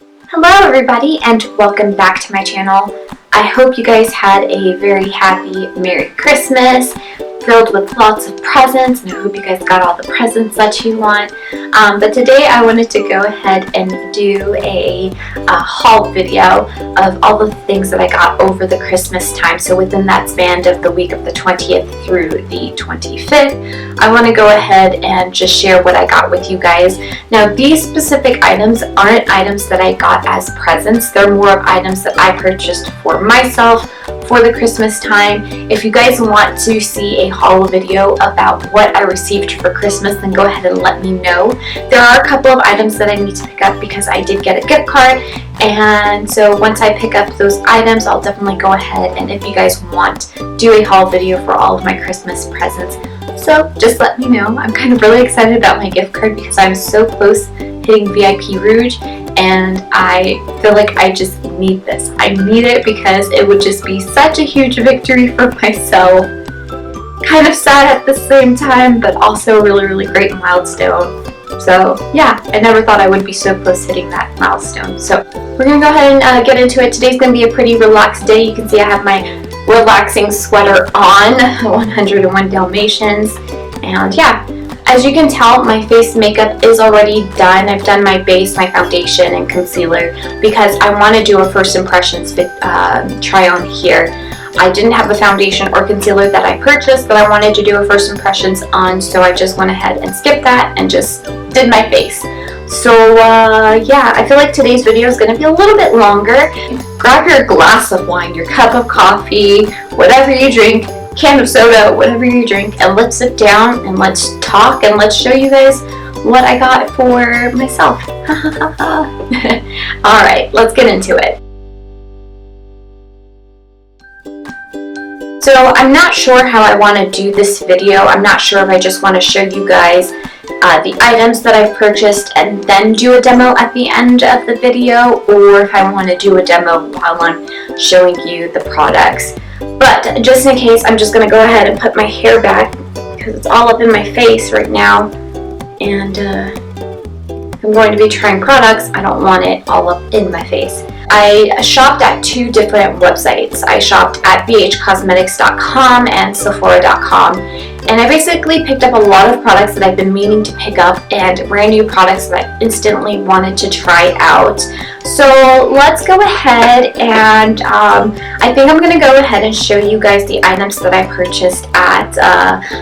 Hello everybody and welcome back to my channel. I hope you guys had a very happy Merry Christmas filled with lots of presents, and I hope you guys got all the presents that you want. But today I wanted to go ahead and do a haul video of all the things that I got over the Christmas time. So within that span of the week of the 20th through the 25th, I want to go ahead and just share what I got with you guys. Now these specific items aren't items that I got as presents. They're more of items that I purchased for myself for the Christmas time. If you guys want to see a haul video about what I received for Christmas, then go ahead and let me know. There are a couple of items that I need to pick up because I did get a gift card, and so once I pick up those items, I'll definitely go ahead and, if you guys want, do a haul video for all of my Christmas presents. So just let me know. I'm kind of really excited about my gift card because I'm so close hitting VIP Rouge, and I feel like I just need this. I need it because it would just be such a huge victory for myself. Kind of sad at the same time, but also a really great milestone. So yeah, I never thought I would be so close hitting that milestone. So we're going to go ahead and get into it. Today's going to be a pretty relaxed day. You can see I have my relaxing sweater on, 101 Dalmatians, and yeah. As you can tell, my face makeup is already done. I've done my base, my foundation, and concealer because I want to do a first impressions try on here. I didn't have a foundation or concealer that I purchased, but I wanted to do a first impressions on, so I just went ahead and skipped that and just did my face. So yeah, I feel like today's video is going to be a little bit longer. Grab your glass of wine, your cup of coffee, whatever you drink, can of soda, whatever you drink, and let's sit down and let's talk and let's show you guys what I got for myself. Alright, let's get into it. So I'm not sure how I want to do this video. I'm not sure if I just want to show you guys the items that I've purchased and then do a demo at the end of the video, or if I want to do a demo while I'm showing you the products. But just in case, I'm just going to go ahead and put my hair back because it's all up in my face right now, and if I'm going to be trying products, I don't want it all up in my face. I shopped at two different websites. I shopped at bhcosmetics.com and sephora.com, and I basically picked up a lot of products that I've been meaning to pick up and brand new products that I instantly wanted to try out. So let's go ahead and I think I'm going to go ahead and show you guys the items that I purchased at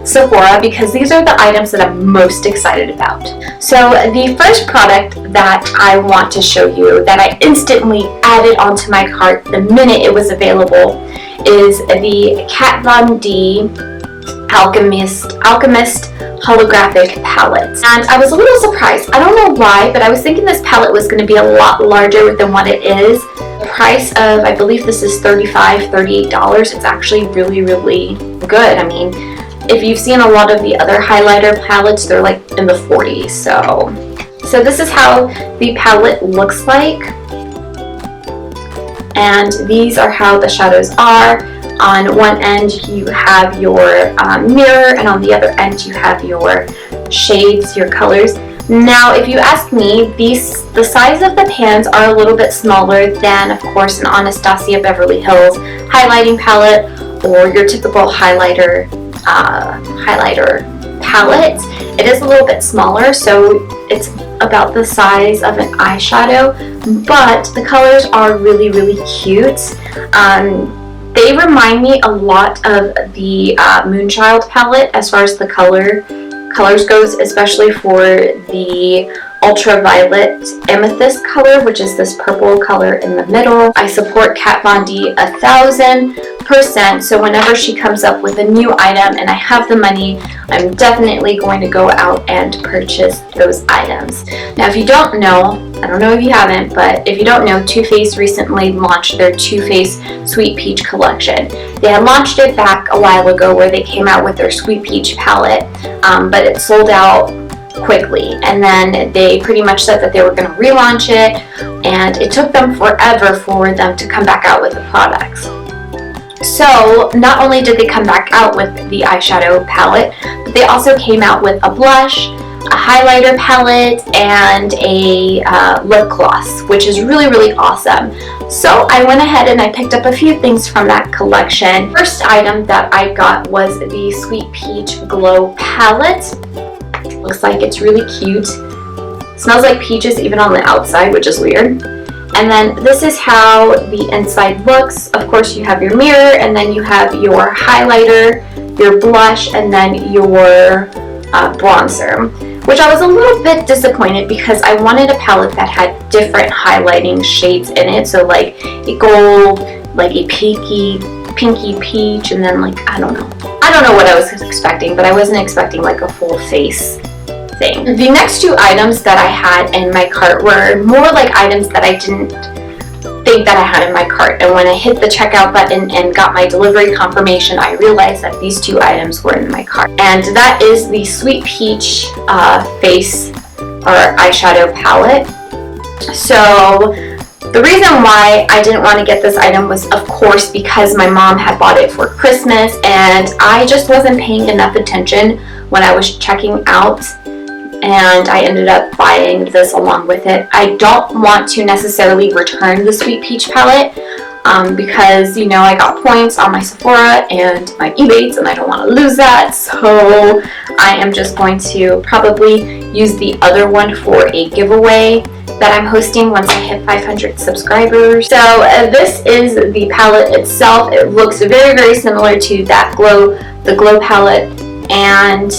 Sephora because these are the items that I'm most excited about. So the first product that I want to show you that I instantly added onto my cart the minute it was available is the Kat Von D Alchemist holographic palette. And I was a little surprised. I don't know why, but I was thinking this palette was going to be a lot larger than what it is. The price of, I believe this is $38. It's actually really good. I mean, if you've seen a lot of the other highlighter palettes, they're like in the 40s. So this is how the palette looks like. And these are how the shadows are. On one end you have your mirror, and on the other end you have your shades, your colors. Now if you ask me, the size of the pans are a little bit smaller than, of course, an Anastasia Beverly Hills highlighting palette or your typical highlighter palette. It is a little bit smaller, so it's about the size of an eyeshadow, but the colors are really cute. They remind me a lot of the Moonchild palette as far as the colors goes, especially for the ultraviolet amethyst color, which is this purple color in the middle. I support Kat Von D 1000%, so whenever she comes up with a new item and I have the money, I'm definitely going to go out and purchase those items. Now if you don't know, I don't know if you haven't, but if you don't know, Too Faced recently launched their Too Faced Sweet Peach collection. They had launched it back a while ago where they came out with their Sweet Peach palette, but it sold out quickly, and then they pretty much said that they were going to relaunch it, and it took them forever for them to come back out with the products. So not only did they come back out with the eyeshadow palette, but they also came out with a blush, a highlighter palette, and a lip gloss, which is really, really awesome. So I went ahead and I picked up a few things from that collection. First item that I got was the Sweet Peach Glow palette. Looks like it's really cute. Smells like peaches even on the outside, which is weird. And then this is how the inside looks. Of course, you have your mirror, and then you have your highlighter, your blush, and then your bronzer, which I was a little bit disappointed because I wanted a palette that had different highlighting shades in it. So like a gold, like a pinky peach, and then like, I don't know what I was expecting, but I wasn't expecting like a full face thing. The next two items that I had in my cart were more like items that I didn't think that I had in my cart, and when I hit the checkout button and got my delivery confirmation, I realized that these two items were in my cart, and that is the Sweet Peach face or eyeshadow palette. So the reason why I didn't want to get this item was, of course, because my mom had bought it for Christmas, and I just wasn't paying enough attention when I was checking out, and I ended up buying this along with it. I don't want to necessarily return the Sweet Peach palette because, you know, I got points on my Sephora and my Ebates, and I don't want to lose that. So I am just going to probably use the other one for a giveaway that I'm hosting once I hit 500 subscribers. So this is the palette itself. It looks very, very similar to that the Glow palette, and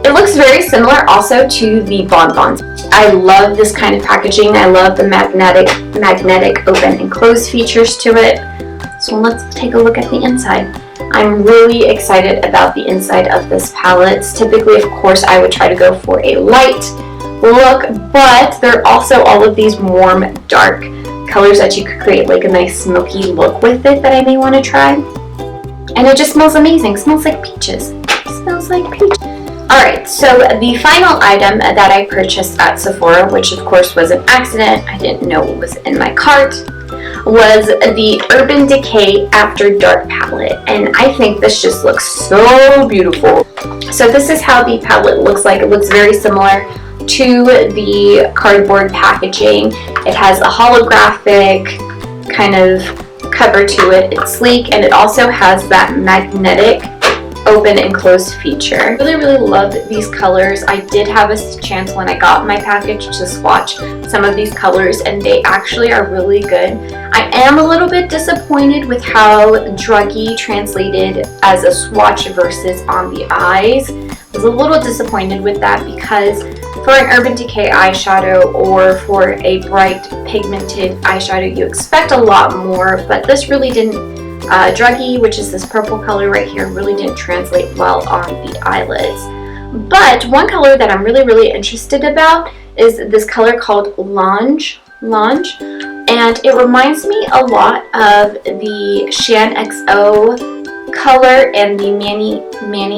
it looks very similar also to the bonbons. I love this kind of packaging. I love the magnetic open and close features to it. So let's take a look at the inside. I'm really excited about the inside of this palette. Typically, of course, I would try to go for a light look, but there are also all of these warm, dark colors that you could create like a nice smoky look with it that I may want to try. And it just smells amazing. It smells like peaches. It smells like peaches. Alright, so the final item that I purchased at Sephora, which of course was an accident, I didn't know what was in my cart, was the Urban Decay After Dark palette, and I think this just looks so beautiful. So this is how the palette looks like. It looks very similar to the cardboard packaging. It has a holographic kind of cover to it. It's sleek, and it also has that magnetic open and close feature. I really love these colors. I did have a chance when I got my package to swatch some of these colors, and they actually are really good. I am a little bit disappointed with how druggy translated as a swatch versus on the eyes. I was a little disappointed with that because for an Urban Decay eyeshadow or for a bright pigmented eyeshadow, you expect a lot more, but this really didn't. Druggy, which is this purple color right here, really didn't translate well on the eyelids. But one color that I'm really interested about is this color called Lounge, and it reminds me a lot of the Shan XO color and the Manny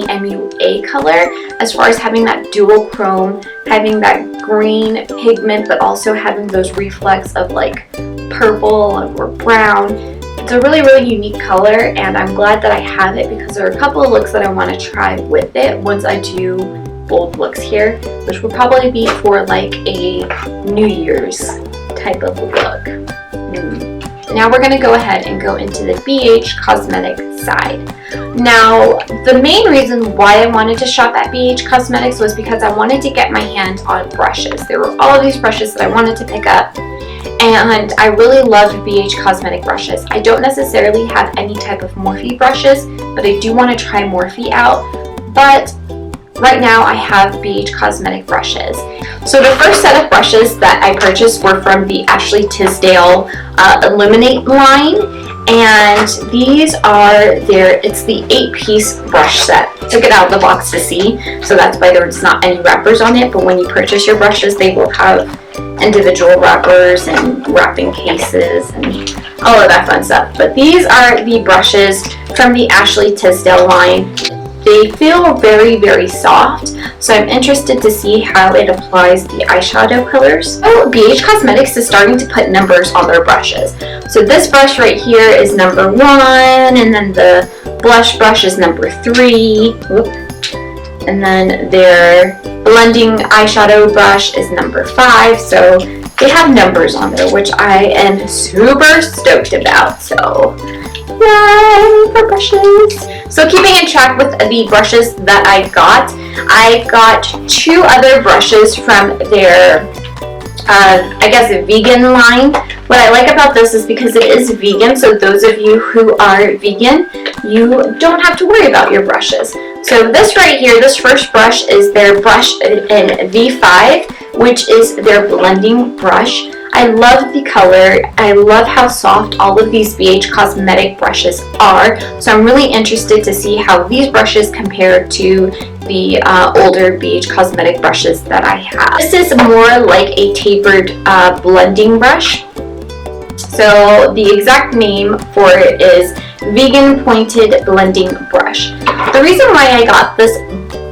MUA color, as far as having that dual chrome, having that green pigment, but also having those reflects of like purple or brown. It's a really unique color, and I'm glad that I have it because there are a couple of looks that I want to try with it once I do bold looks here, which will probably be for like a New Year's type of look. Now we're going to go ahead and go into the BH Cosmetics side. Now, the main reason why I wanted to shop at BH Cosmetics was because I wanted to get my hands on brushes. There were all of these brushes that I wanted to pick up, and I really love BH Cosmetic brushes. I don't necessarily have any type of Morphe brushes, but I do want to try Morphe out. But right now I have BH Cosmetic brushes. So the first set of brushes that I purchased were from the Ashley Tisdale Illuminate line, and these are it's the 8-piece brush set. Took it out of the box to see, so that's why there's not any wrappers on it, but when you purchase your brushes, they will have individual wrappers and wrapping cases and all of that fun stuff. But these are the brushes from the Ashley Tisdale line. They feel very soft, so I'm interested to see how it applies the eyeshadow colors. So BH Cosmetics is starting to put numbers on their brushes. So this brush right here is number 1, and then the blush brush is number 3. And then their blending eyeshadow brush is number 5. So they have numbers on there, which I am super stoked about. So yay for brushes. So keeping in track with the brushes that I got 2 other brushes from their I guess a vegan line. What I like about this is because it is vegan, so those of you who are vegan, you don't have to worry about your brushes. So this right here, this first brush is their brush in V5, which is their blending brush. I love the color. I love how soft all of these BH Cosmetic brushes are. So I'm really interested to see how these brushes compare to the older BH Cosmetic brushes that I have. This is more like a tapered blending brush. So the exact name for it is Vegan Pointed Blending Brush. The reason why I got this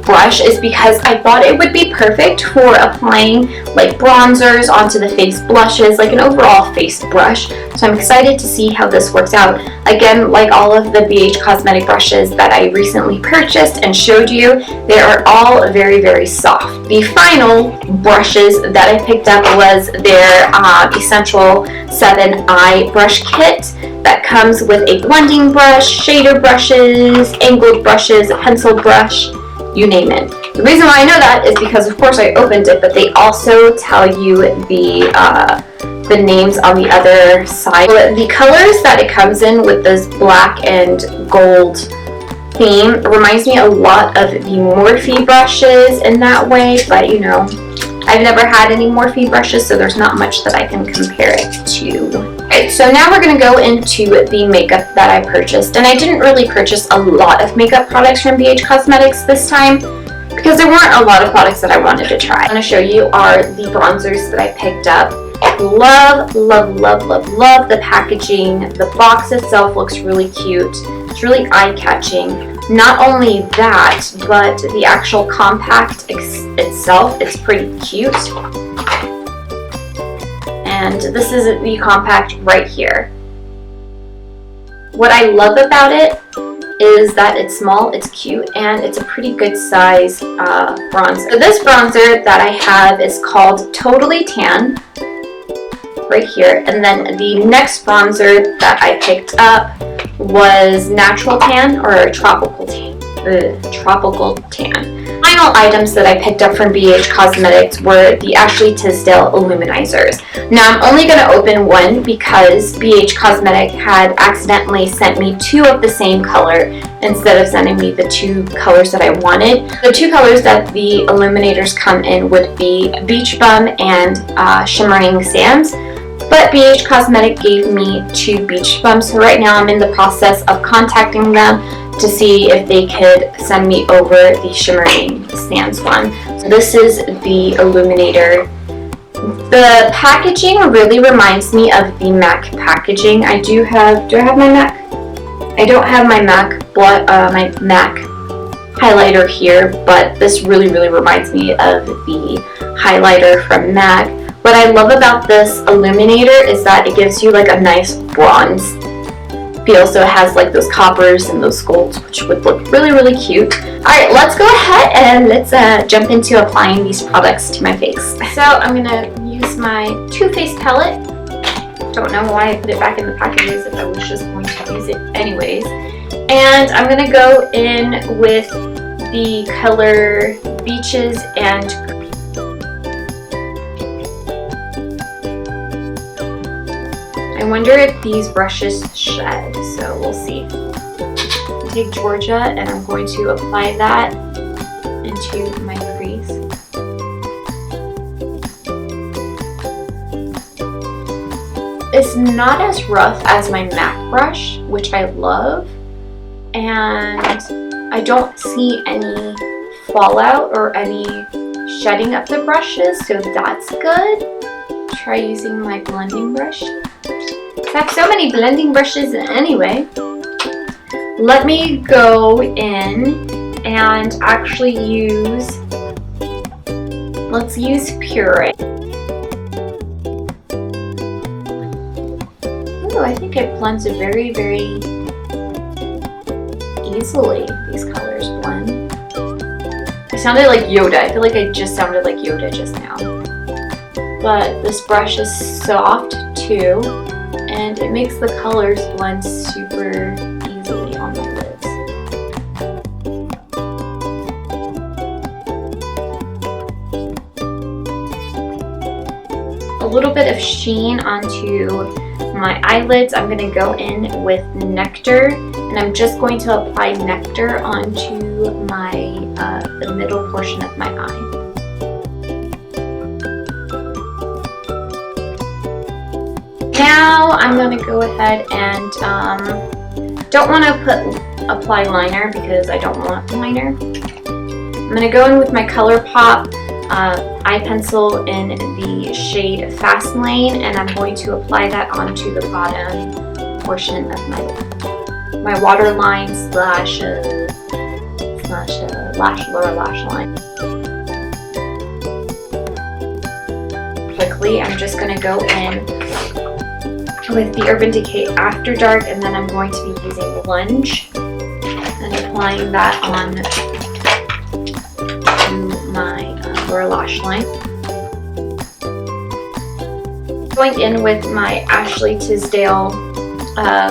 brush is because I thought it would be perfect for applying like bronzers onto the face, blushes, like an overall face brush. So I'm excited to see how this works out. Again, like all of the BH Cosmetic brushes that I recently purchased and showed you, they are all very, very soft. The final brushes that I picked up was their Essential 7 Eye Brush Kit that comes with a blending brush, shader brushes, angled brushes, a pencil brush, you name it. The reason why I know that is because, of course, I opened it, but they also tell you the names on the other side. The colors that it comes in with this black and gold theme reminds me a lot of the Morphe brushes in that way, but you know, I've never had any Morphe brushes, so there's not much that I can compare it to. Alright, so now we're going to go into the makeup that I purchased. And I didn't really purchase a lot of makeup products from BH Cosmetics this time because there weren't a lot of products that I wanted to try. I'm going to show you are the bronzers that I picked up. Love, love, love, love, love the packaging. The box itself looks really cute. It's really eye-catching. Not only that, but the actual compact itself is pretty cute. And this is the compact right here. What I love about it is that it's small, it's cute, and it's a pretty good size bronzer. So this bronzer that I have is called Totally Tan, right here. And then the next bronzer that I picked up was Natural Tan or Tropical Tan. Tropical Tan. Final items that I picked up from BH Cosmetics were the Ashley Tisdale Illuminizers. Now I'm only going to open one because BH Cosmetic had accidentally sent me 2 of the same color instead of sending me the 2 colors that I wanted. The 2 colors that the illuminators come in would be Beach Bum and Shimmering Sands. But BH Cosmetic gave me 2 Beach Bums, so right now I'm in the process of contacting them to see if they could send me over the Shimmering Sands one. So this is the illuminator. The packaging really reminds me of the MAC packaging. Do I have my MAC? I don't have my MAC highlighter here, but this really, really reminds me of the highlighter from MAC. What I love about this illuminator is that it gives you like a nice bronze feel. So it has like those coppers and those golds, which would look really, really cute. Alright, let's go ahead and let's jump into applying these products to my face. So I'm going to use my Too Faced palette. Don't know why I put it back in the packages if I was just going to use it anyways. And I'm going to go in with the color Beaches and I wonder if these brushes shed, so we'll see. Take Georgia and I'm going to apply that into my crease. It's not as rough as my MAC brush, which I love, and I don't see any fallout or any shedding of the brushes, so that's good. Try using my blending brush. I have so many blending brushes anyway. Let me go in and actually let's use Puree. Ooh, I think it blends very, very easily. These colors blend. sounded like Yoda. I feel like I just sounded like Yoda just now. But this brush is soft too, and it makes the colors blend super easily on my lids. A little bit of sheen onto my eyelids. I'm going to go in with Nectar, and I'm just going to apply Nectar onto my the middle portion of my eye. Now I'm going to go ahead and don't want to apply liner because I don't want liner. I'm going to go in with my ColourPop eye pencil in the shade Fast Lane, and I'm going to apply that onto the bottom portion of my waterline slash lower lash line. Quickly, I'm just going to go in with the Urban Decay After Dark, and then I'm going to be using Lunge and applying that on to my lower lash line. Going in with my Ashley Tisdale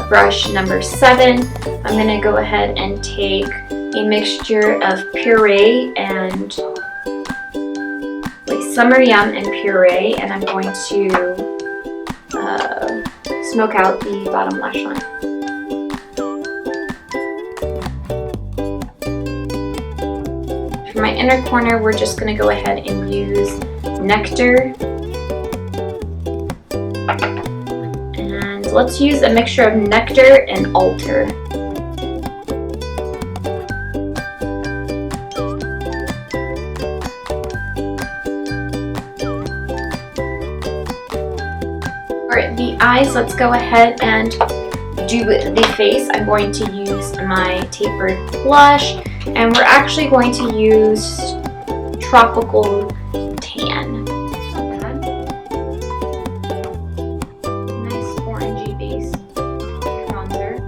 brush number 7, I'm going to go ahead and take a mixture of Puree and like Summer Yum and Puree, and I'm going to smoke out the bottom lash line. For my inner corner, we're just going to go ahead and use Nectar. And let's use a mixture of Nectar and Alter. For the eyes, let's go ahead and do the face. I'm going to use my tapered blush, and we're actually going to use Tropical Tan. Not bad. Nice orangey base bronzer.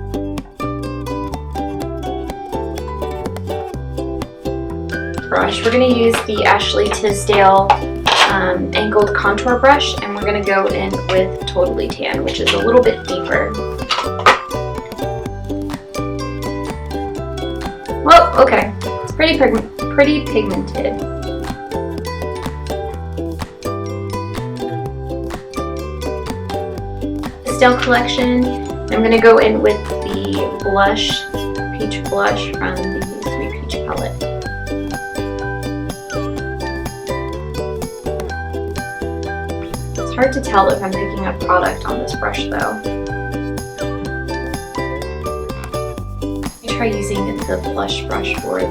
Brush. We're going to use the Ashley Tisdale angled contour brush, and we're going to go in with Totally Tan, which is a little bit deeper. Whoa, okay, it's pretty pigmented. Tisdale collection, I'm going to go in with the blush, peach blush from the Sweet Peach palette. It's hard to tell if I'm picking up product on this brush though. Try using the blush brush for the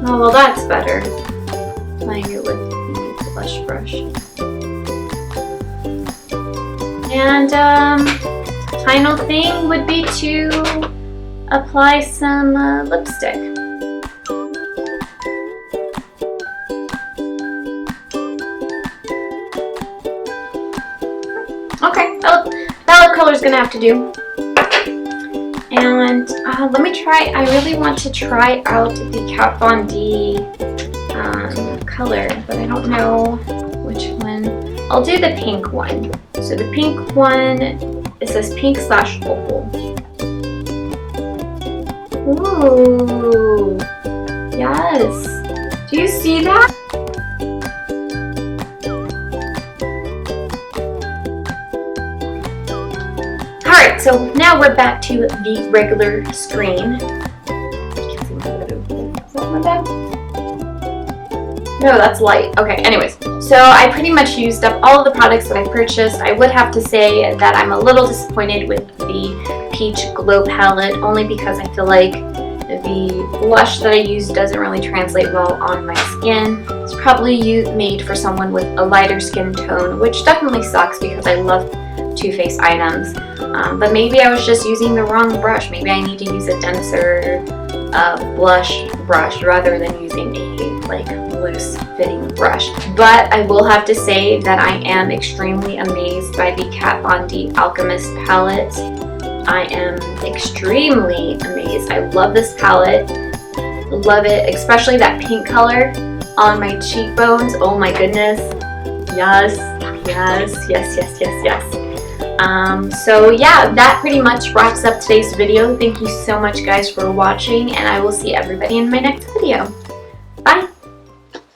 oh well, that's better, applying it with the blush brush. And final thing would be to apply some lipstick. Okay, palette color is gonna have to do. And let me try, I really want to try out the Kat Von D color, but I don't know which one. I'll do the pink one. So the pink one, it says pink / opal. Ooh, yes. Do you see that? Alright, so now we're back to the regular screen. Is that my bad? No, that's light. Okay, anyways. So I pretty much used up all of the products that I purchased. I would have to say that I'm a little disappointed with the Peach Glow palette, only because I feel like the blush that I used doesn't really translate well on my skin. It's probably made for someone with a lighter skin tone, which definitely sucks because I love Too Faced items. But maybe I was just using the wrong brush. Maybe I need to use a denser blush brush rather than using a loose fitting brush. But I will have to say that I am extremely amazed by the Kat Von D Alchemist palette. I am extremely amazed. I love this palette. Love it, especially that pink color on my cheekbones. Oh my goodness. Yes, yes, yes, yes, yes, yes. So yeah, that pretty much wraps up today's video. Thank you so much guys for watching, and I will see everybody in my next video.